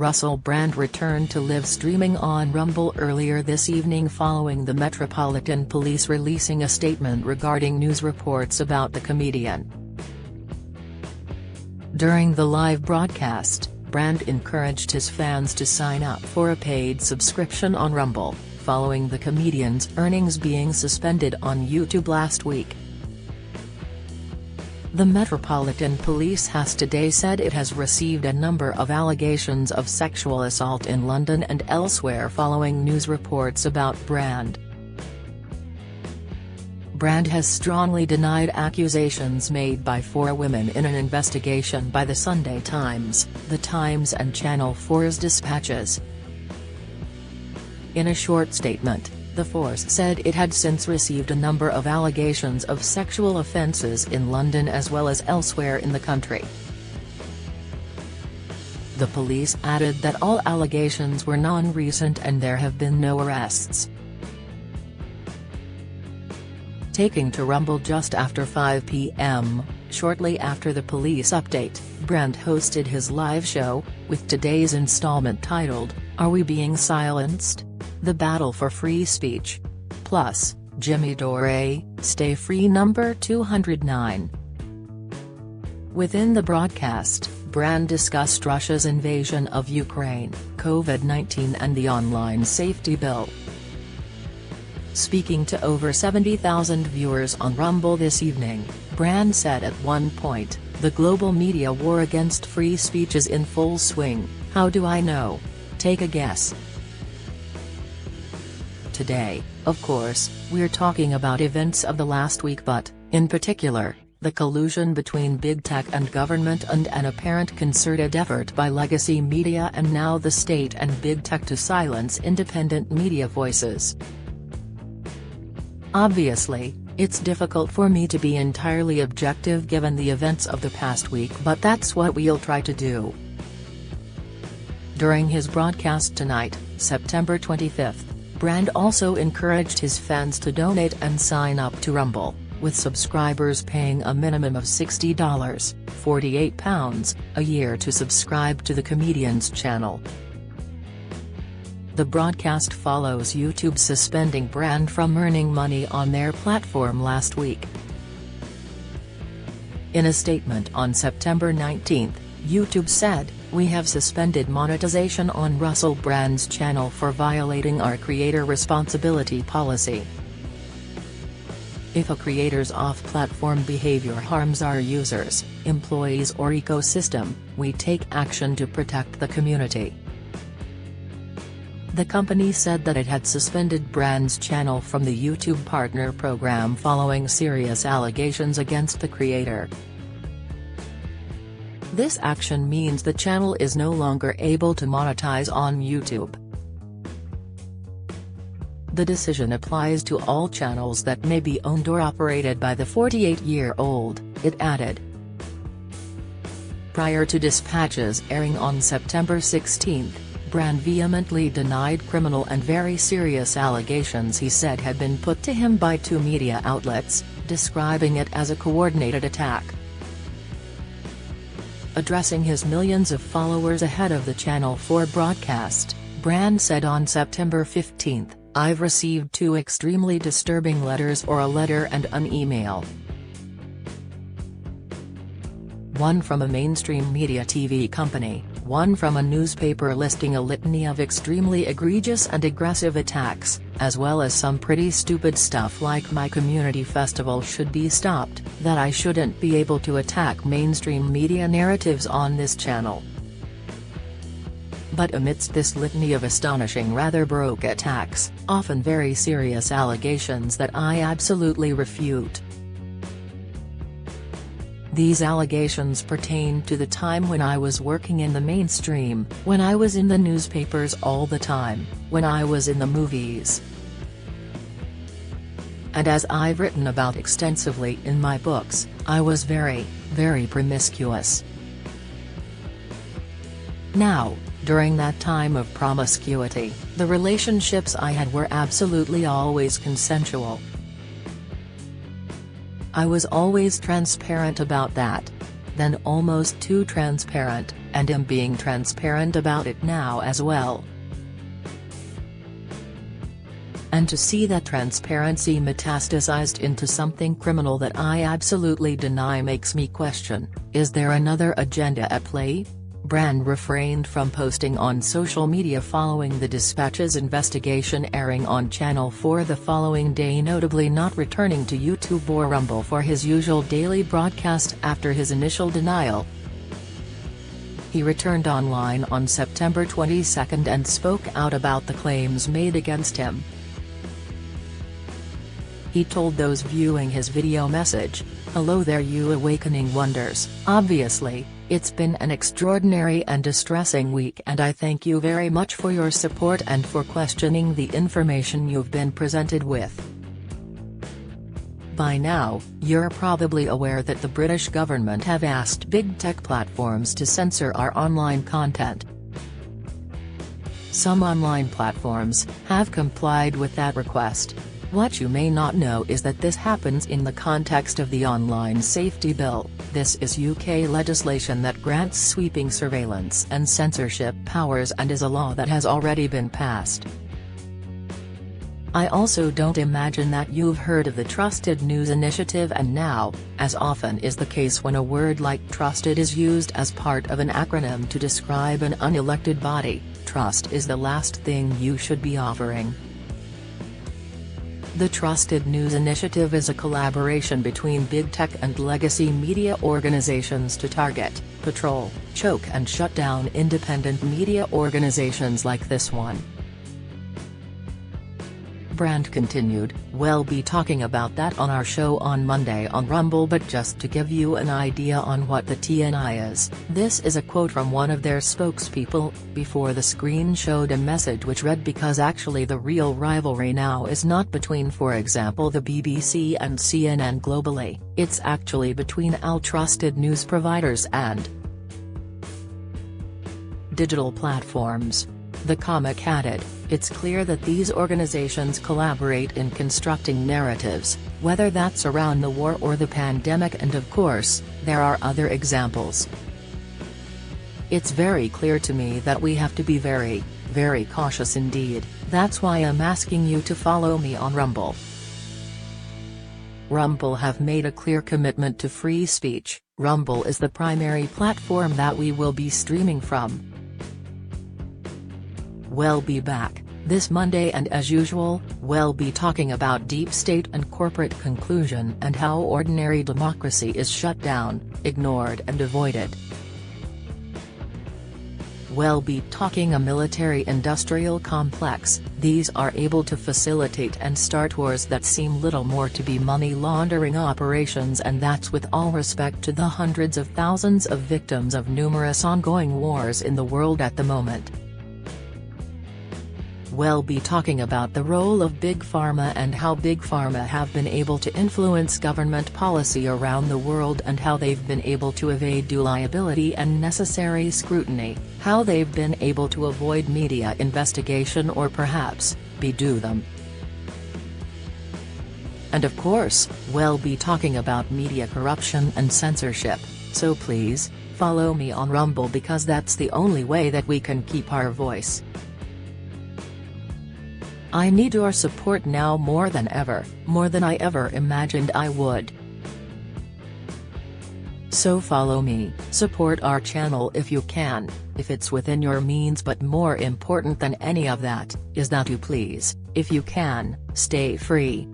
Russell Brand returned to live streaming on Rumble earlier this evening following the Metropolitan Police releasing a statement regarding news reports about the comedian. During the live broadcast, Brand encouraged his fans to sign up for a paid subscription on Rumble, following the comedian's earnings being suspended on YouTube last week. The Metropolitan Police has today said it has received a number of allegations of sexual assault in London and elsewhere following news reports about Brand. Brand has strongly denied accusations made by 4 women in an investigation by The Sunday Times, The Times and Channel 4's dispatches. In a short statement, the force said it had since received a number of allegations of sexual offences in London as well as elsewhere in the country. The police added that all allegations were non-recent and there have been no arrests. Taking to Rumble just after 5 p.m., shortly after the police update, Brand hosted his live show, with today's installment titled, "Are We Being Silenced? The Battle for Free Speech." Plus, Jimmy Dore, Stay Free number 209. Within the broadcast, Brand discussed Russia's invasion of Ukraine, COVID-19 and the online safety bill. Speaking to over 70,000 viewers on Rumble this evening, Brand said at one point, "The global media war against free speech is in full swing. How do I know? Take a guess." Today, of course, we're talking about events of the last week but, in particular, the collusion between big tech and government and an apparent concerted effort by legacy media and now the state and big tech to silence independent media voices. Obviously, it's difficult for me to be entirely objective given the events of the past week, but that's what we'll try to do. During his broadcast tonight, September 25th, Brand also encouraged his fans to donate and sign up to Rumble, with subscribers paying a minimum of $60 (£48) a year to subscribe to the comedian's channel. The broadcast follows YouTube suspending Brand from earning money on their platform last week. In a statement on September 19, YouTube said, "We have suspended monetization on Russell Brand's channel for violating our creator responsibility policy. If a creator's off-platform behavior harms our users, employees or ecosystem, we take action to protect the community." The company said that it had suspended Brand's channel from the YouTube Partner Program following serious allegations against the creator. This action means the channel is no longer able to monetize on YouTube. The decision applies to all channels that may be owned or operated by the 48-year-old, it added. Prior to dispatches airing on September 16, Brand vehemently denied criminal and very serious allegations he said had been put to him by 2 media outlets, describing it as a coordinated attack. Addressing his millions of followers ahead of the Channel 4 broadcast, Brand said on September 15, "I've received 2 extremely disturbing letters, or a letter and an email. One from a mainstream media TV company, one from a newspaper listing a litany of extremely egregious and aggressive attacks, as well as some pretty stupid stuff like my community festival should be stopped, that I shouldn't be able to attack mainstream media narratives on this channel. But amidst this litany of astonishing rather baroque attacks, often very serious allegations that I absolutely refute. These allegations pertain to the time when I was working in the mainstream, when I was in the newspapers all the time, when I was in the movies. And as I've written about extensively in my books, I was very, very promiscuous. Now, during that time of promiscuity, the relationships I had were absolutely always consensual. I was always transparent about that. Then almost too transparent, and am being transparent about it now as well. And to see that transparency metastasized into something criminal that I absolutely deny makes me question, is there another agenda at play? Brand refrained from posting on social media following the Dispatch's investigation airing on Channel 4 the following day, notably not returning to YouTube or Rumble for his usual daily broadcast after his initial denial. He returned online on September 22 and spoke out about the claims made against him. He told those viewing his video message, "Hello there you awakening wonders. Obviously, it's been an extraordinary and distressing week and I thank you very much for your support and for questioning the information you've been presented with. By now, you're probably aware that the British government have asked big tech platforms to censor our online content. Some online platforms have complied with that request. What you may not know is that this happens in the context of the Online Safety Bill. This is UK legislation that grants sweeping surveillance and censorship powers and is a law that has already been passed. I also don't imagine that you've heard of the Trusted News Initiative, and now, as often is the case when a word like trusted is used as part of an acronym to describe an unelected body, trust is the last thing you should be offering. The Trusted News Initiative is a collaboration between big tech and legacy media organizations to target, patrol, choke and shut down independent media organizations like this one. Brand continued, "We'll be talking about that on our show on Monday on Rumble, but just to give you an idea on what the TNI is, this is a quote from one of their spokespeople." Before the screen showed a message which read, "Because actually the real rivalry now is not between, for example, the BBC and CNN globally, it's actually between all trusted news providers and digital platforms." The comic added, "It's clear that these organizations collaborate in constructing narratives, whether that's around the war or the pandemic, and of course, there are other examples. It's very clear to me that we have to be very, very cautious indeed. That's why I'm asking you to follow me on Rumble." Rumble have made a clear commitment to free speech. Rumble is the primary platform that we will be streaming from. We'll be back this Monday, and as usual, we'll be talking about deep state and corporate conclusion and how ordinary democracy is shut down, ignored and avoided. We'll be talking a military-industrial complex. These are able to facilitate and start wars that seem little more to be money laundering operations, and that's with all respect to the hundreds of thousands of victims of numerous ongoing wars in the world at the moment. We'll be talking about the role of Big Pharma and how Big Pharma have been able to influence government policy around the world and how they've been able to evade due liability and necessary scrutiny, how they've been able to avoid media investigation or perhaps, bedo them. And of course, we'll be talking about media corruption and censorship, so please, follow me on Rumble because that's the only way that we can keep our voice. I need your support now more than ever, more than I ever imagined I would. So follow me, support our channel if you can, if it's within your means, but more important than any of that, is that you please, if you can, stay free.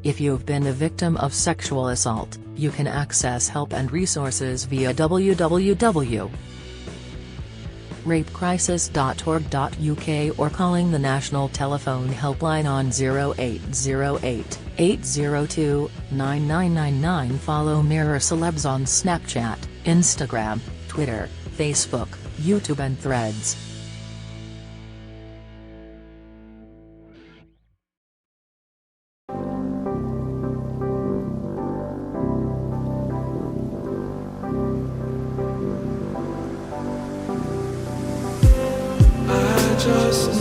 If you've been a victim of sexual assault, you can access help and resources via www.rapecrisis.org.uk or calling the national telephone helpline on 0808 802 9999. Follow Mirror Celebs on Snapchat, Instagram, Twitter, Facebook, YouTube and Threads. Just